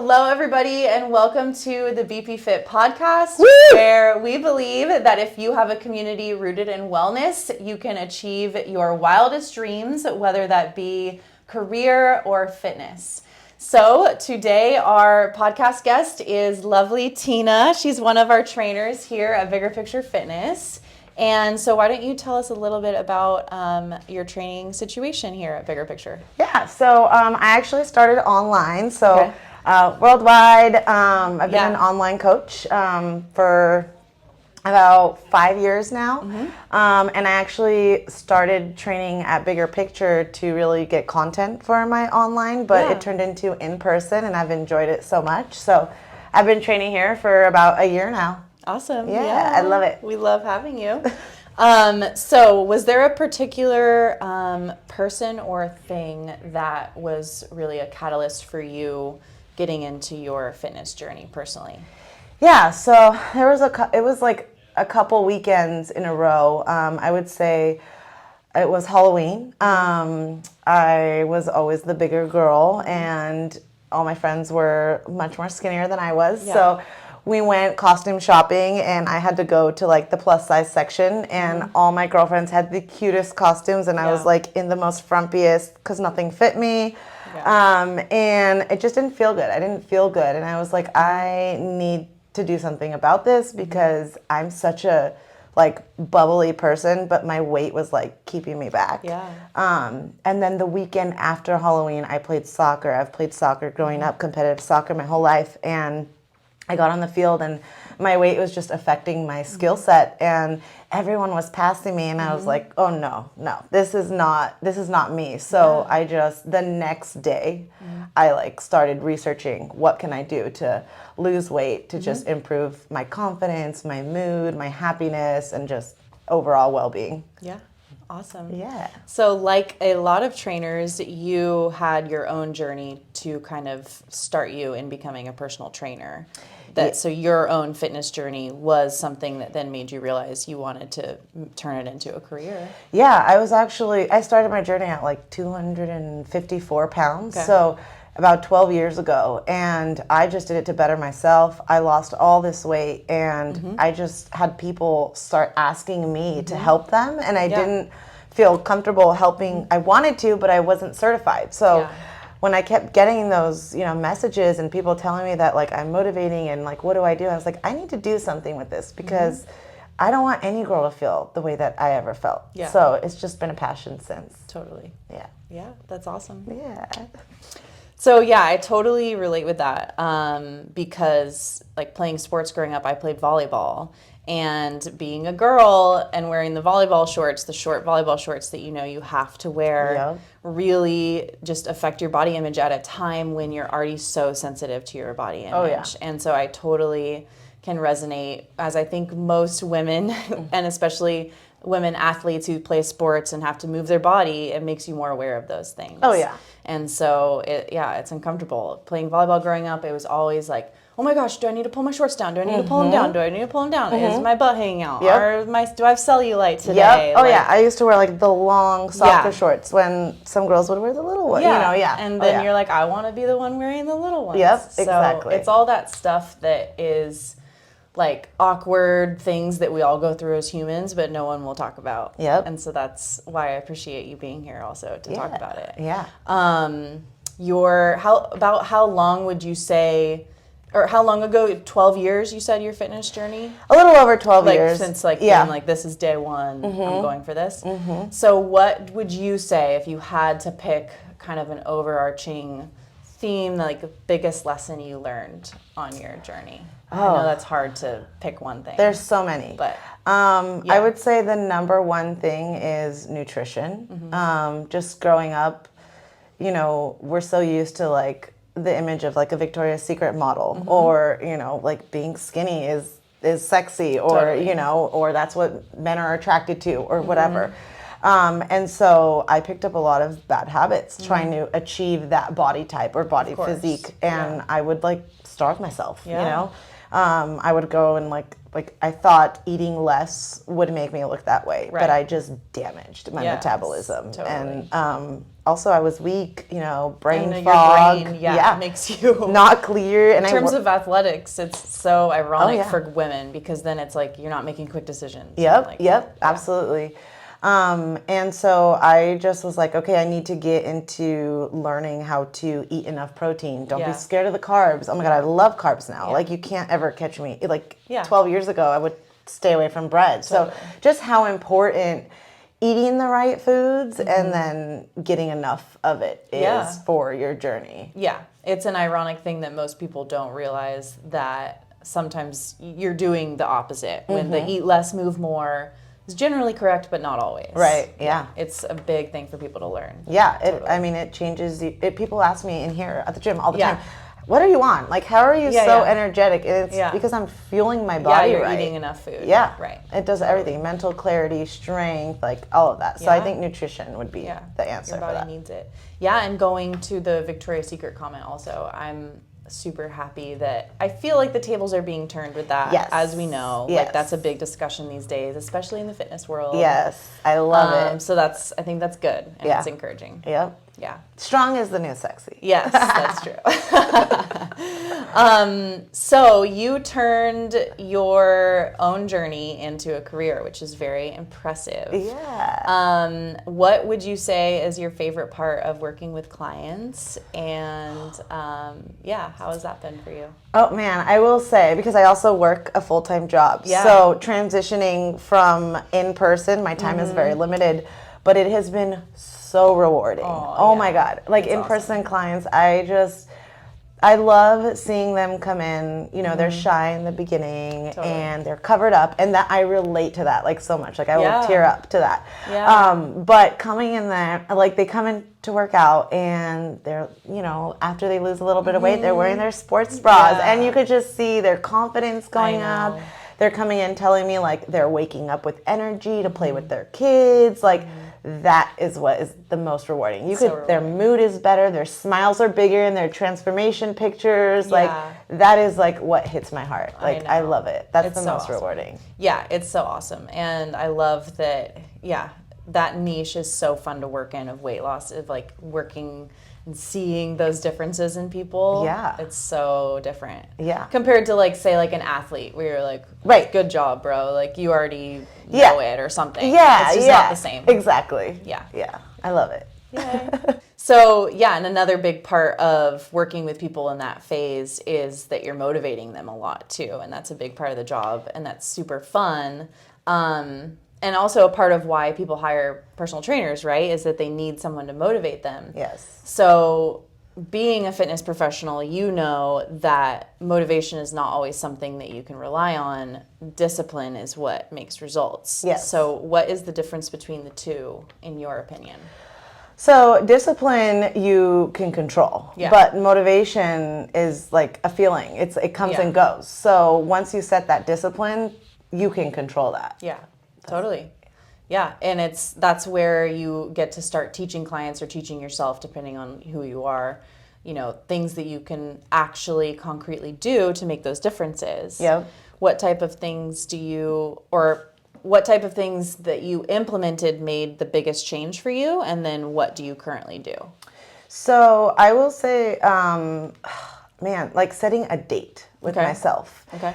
Hello, everybody, and welcome to the BP Fit podcast, Woo! where we believe that if you have a community rooted in wellness, you can achieve your wildest dreams, whether that be career or fitness. So today, our podcast guest is lovely Tina. She's one of our trainers here at Bigger Picture Fitness. And so why don't you tell us a little bit about your training situation here at Bigger Picture? Yeah, so I actually started online, so worldwide. I've been an online coach for about 5 years now, and I actually started training at Bigger Picture to really get content for my online, but it turned into in-person, and I've enjoyed it so much. So I've been training here for about a year now. Awesome. Yeah, I love it. We love having you. So was there a particular person or thing that was really a catalyst for you getting into your fitness journey personally? Yeah, so there was it was like a couple weekends in a row. I would say it was Halloween. I was always the bigger girl, and all my friends were much more skinnier than I was. Yeah. So we went costume shopping, and I had to go to like the plus size section, and all my girlfriends had the cutest costumes, and I was like in the most frumpiest because nothing fit me. And it just didn't feel good. I didn't feel good, and I was like, I need to do something about this because I'm such a like bubbly person, but my weight was like keeping me back. And then the weekend after Halloween, I played soccer. I've played soccer growing up, competitive soccer my whole life, and I got on the field and my weight was just affecting my skill set, and everyone was passing me, and I was like, oh no, this is not me. So I just, the next day, I like started researching what can I do to lose weight, to just improve my confidence, my mood, my happiness, and just overall well-being. Yeah. Awesome. Yeah. So like a lot of trainers, you had your own journey to kind of start you in becoming a personal trainer. So your own fitness journey was something that then made you realize you wanted to turn it into a career. Yeah, I started my journey at like 254 pounds. Okay. So about 12 years ago, and I just did it to better myself. I lost all this weight, and I just had people start asking me to help them, and I didn't feel comfortable helping. I wanted to, but I wasn't certified. So when I kept getting those, messages and people telling me that like I'm motivating and like what do I do? I was like, I need to do something with this because I don't want any girl to feel the way that I ever felt. Yeah. So it's just been a passion since. Totally. Yeah. Yeah, that's awesome. Yeah. So yeah, I totally relate with that because like playing sports growing up, I played volleyball, and being a girl and wearing the volleyball shorts, the short volleyball shorts that you have to wear, really just affect your body image at a time when you're already so sensitive to your body image. Oh, yeah. And so I totally can resonate, as I think most women, and especially women athletes who play sports and have to move their body, it makes you more aware of those things. Oh, yeah. And so, it's uncomfortable. Playing volleyball growing up, it was always like, oh my gosh, do I need to pull my shorts down? Do I need to pull them down? Do I need to pull them down? Is my butt hanging out? Do I have cellulite today? Yep. Oh, yeah. I used to wear like the long soccer shorts when some girls would wear the little ones. And then you're like, I want to be the one wearing the little ones. Yep, so exactly. It's all that stuff that is like awkward things that we all go through as humans, but no one will talk about. Yep. And so that's why I appreciate you being here also to talk about it. Yeah. How long would you say, or how long ago? 12 years, you said, your fitness journey? A little over 12 years. Since being like, this is day one, I'm going for this. So what would you say if you had to pick kind of an overarching theme, like the biggest lesson you learned on your journey? I know that's hard to pick one thing. There's so many. But I would say the number one thing is nutrition. Just growing up, we're so used to like the image of like a Victoria's Secret model, or like being skinny is sexy, or or that's what men are attracted to, or whatever. And so I picked up a lot of bad habits trying to achieve that body type or body physique, and I would like starve myself. I would go and like I thought eating less would make me look that way, but I just damaged my metabolism. Totally. And also I was weak, brain And fog. your brain, makes you not clear. And in terms of athletics, it's so ironic yeah. for women because then it's like you're not making quick decisions. Yep, absolutely. And so I just was like, okay, I need to get into learning how to eat enough protein. Don't be scared of the carbs. Oh my God, I love carbs now. Like you can't ever catch me. Like 12 years ago, I would stay away from bread. So just how important eating the right foods and then getting enough of it is for your journey. Yeah, it's an ironic thing that most people don't realize that sometimes you're doing the opposite. When the eat less, move more is generally correct, but not always. Right, yeah. It's a big thing for people to learn. Yeah, it changes. People ask me in here at the gym all the time, what are you on? Like, how are you so energetic? And it's because I'm fueling my body you're right. eating enough food. Yeah, right. It does everything: mental clarity, strength, like all of that. So I think nutrition would be the answer Your body for that. needs it. Yeah, and going to the Victoria's Secret comment also, I'm super happy that I feel like the tables are being turned with that. Yes. As we know, Yes. like that's a big discussion these days, especially in the fitness world. Yes, I love it. So I think that's good and it's encouraging. Yep. Yeah. Strong is the new sexy. Yes, that's true. So you turned your own journey into a career, which is very impressive. Yeah. What would you say is your favorite part of working with clients? And how has that been for you? Oh man, I will say, because I also work a full-time job. Yeah. So transitioning from in person, my time is very limited, but it has been so rewarding. Oh my God. Like That's in-person clients, I love seeing them come in, they're shy in the beginning and they're covered up, and that I relate to that like so much. Like I will tear up to that. Yeah. But coming in there, like they come in to work out and they're, after they lose a little bit of weight, they're wearing their sports bras and you could just see their confidence going up. They're coming in telling me like they're waking up with energy to play with their kids. Like that is what is the most rewarding. Their mood is better, their smiles are bigger in their transformation pictures. Like that is like what hits my heart. Like I love it. That's the most rewarding. Yeah, it's so awesome. And I love that, that niche is so fun to work in, of weight loss, of like working and seeing those differences in people. Yeah. It's so different. Yeah. Compared to like, say like an athlete where you're like, right, good job, bro. Like you already know it or something. Yeah. It's just not the same. Exactly. Yeah. Yeah. I love it. Yeah. So and another big part of working with people in that phase is that you're motivating them a lot too. And that's a big part of the job, and that's super fun. And also a part of why people hire personal trainers, right, is that they need someone to motivate them. Yes. So being a fitness professional, you know that motivation is not always something that you can rely on. Discipline is what makes results. Yes. So what is the difference between the two, in your opinion? So discipline you can control, but motivation is like a feeling. It comes and goes. So once you set that discipline, you can control that. Yeah. Totally. Yeah, and that's where you get to start teaching clients or teaching yourself, depending on who you are, things that you can actually concretely do to make those differences. Yep. What type of things what type of things that you implemented made the biggest change for you, and then what do you currently do? So I will say, like setting a date with myself. Okay.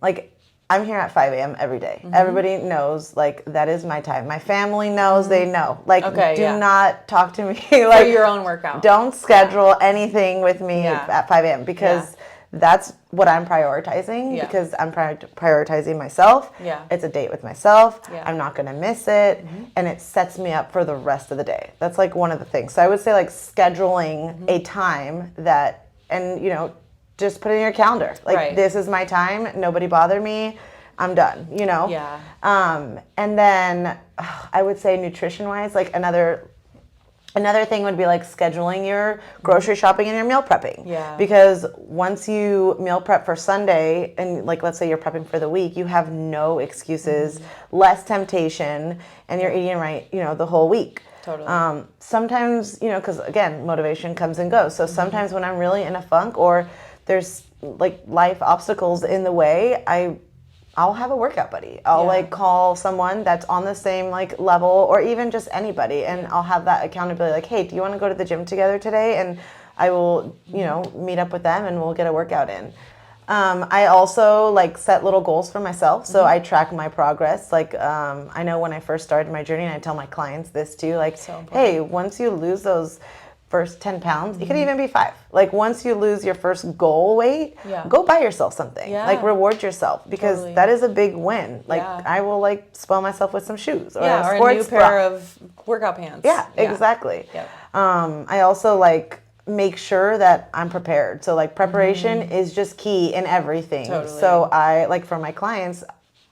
Like I'm here at 5 a.m. every day. Everybody knows, like, that is my time. My family knows, they know. Like, do not talk to me. Like, for your own workout. Don't schedule anything with me at 5 a.m. because that's what I'm prioritizing, because I'm prioritizing myself. Yeah. It's a date with myself. Yeah. I'm not going to miss it. And it sets me up for the rest of the day. That's, like, one of the things. So I would say, like, scheduling a time that, and, just put it in your calendar. Like, this is my time. Nobody bother me. I'm done, Yeah. And then I would say nutrition-wise, like another thing would be like scheduling your grocery shopping and your meal prepping. Yeah. Because once you meal prep for Sunday and like let's say you're prepping for the week, you have no excuses, less temptation, and you're eating right, the whole week. Totally. Sometimes, because again, motivation comes and goes. So sometimes when I'm really in a funk or there's like life obstacles in the way, I I'll have a workout buddy. I'll like call someone that's on the same like level, or even just anybody, and I'll have that accountability. Like, hey, do you want to go to the gym together today? And I will, meet up with them and we'll get a workout in. I also like set little goals for myself, so I track my progress. Like, I know when I first started my journey, and I tell my clients this too. Like, hey, once you lose those first 10 pounds, it could even be 5. Like, once you lose your first goal weight, go buy yourself something. Like, reward yourself, because that is a big win. Like, I will like spoil myself with some shoes or a sports or a new pair of workout pants. Yeah, exactly. I also like make sure that I'm prepared. So like preparation is just key in everything. So I like for my clients,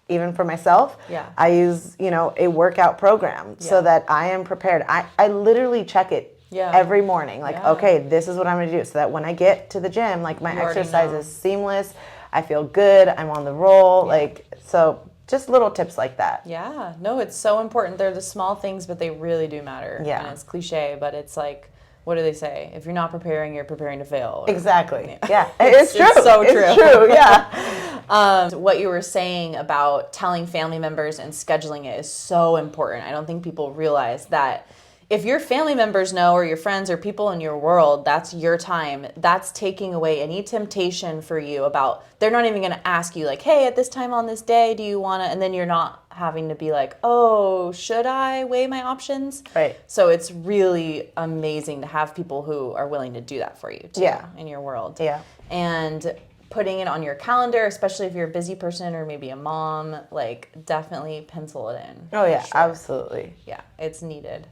even for myself, I use, a workout program so that I am prepared. I literally check it every morning. Like, okay, this is what I'm going to do. So that when I get to the gym, like my exercise is seamless. I feel good. I'm on the roll. Like, so just little tips like that. Yeah, no, it's so important. They're the small things, but they really do matter. Yeah. And it's cliche, but it's like, what do they say? If you're not preparing, you're preparing to fail. Exactly. Yeah. It's true. It's so true. It's true. Yeah. What you were saying about telling family members and scheduling it is so important. I don't think people realize that if your family members know, or your friends or people in your world, that's your time. That's taking away any temptation for you about, they're not even going to ask you like, hey, at this time on this day, do you want to, and then you're not having to be like, oh, should I weigh my options? Right. So it's really amazing to have people who are willing to do that for you too, in your world. Yeah. And putting it on your calendar, especially if you're a busy person or maybe a mom, like definitely pencil it in. Oh yeah, absolutely. Yeah, it's needed.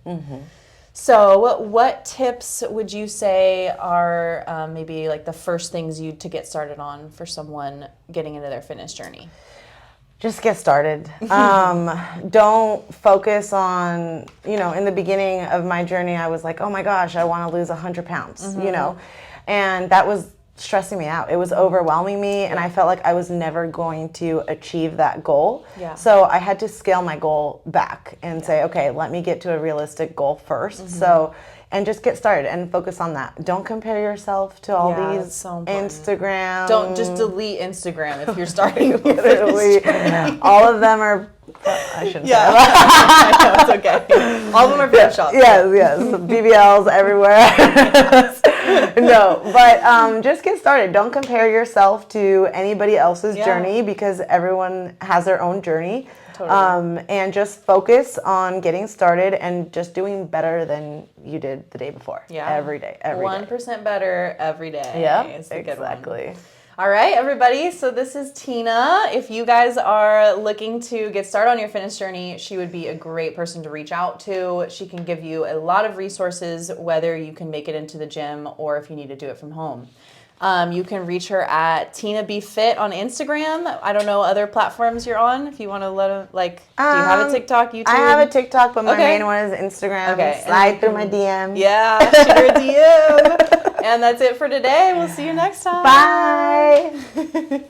So what tips would you say are maybe like the first things to get started on for someone getting into their fitness journey? Just get started. Don't focus on, in the beginning of my journey, I was like, oh my gosh, I want to lose 100 pounds, and that was stressing me out. It was overwhelming me, and I felt like I was never going to achieve that goal. So I had to scale my goal back and say, okay, let me get to a realistic goal first. So, and just get started and focus on that. Don't compare yourself to all these Instagram. Don't just delete Instagram if you're starting. Literally, all of them are. I shouldn't say that. I know, it's okay. All of them are Photoshop. Yes. BBLs everywhere. No, but just get started. Don't compare yourself to anybody else's journey, because everyone has their own journey. And just focus on getting started and just doing better than you did the day before. Every day. 1% better every day. Yeah, exactly. All right, everybody. So this is Tina. If you guys are looking to get started on your fitness journey, she would be a great person to reach out to. She can give you a lot of resources, whether you can make it into the gym or if you need to do it from home. You can reach her at Tina Be Fit on Instagram. I don't know other platforms you're on. If you want to let them, do you have a TikTok, YouTube? I have a TikTok, but my main one is Instagram. Okay. Slide through my DM. Yeah, shoot her a DM. And that's it for today. We'll see you next time. Bye.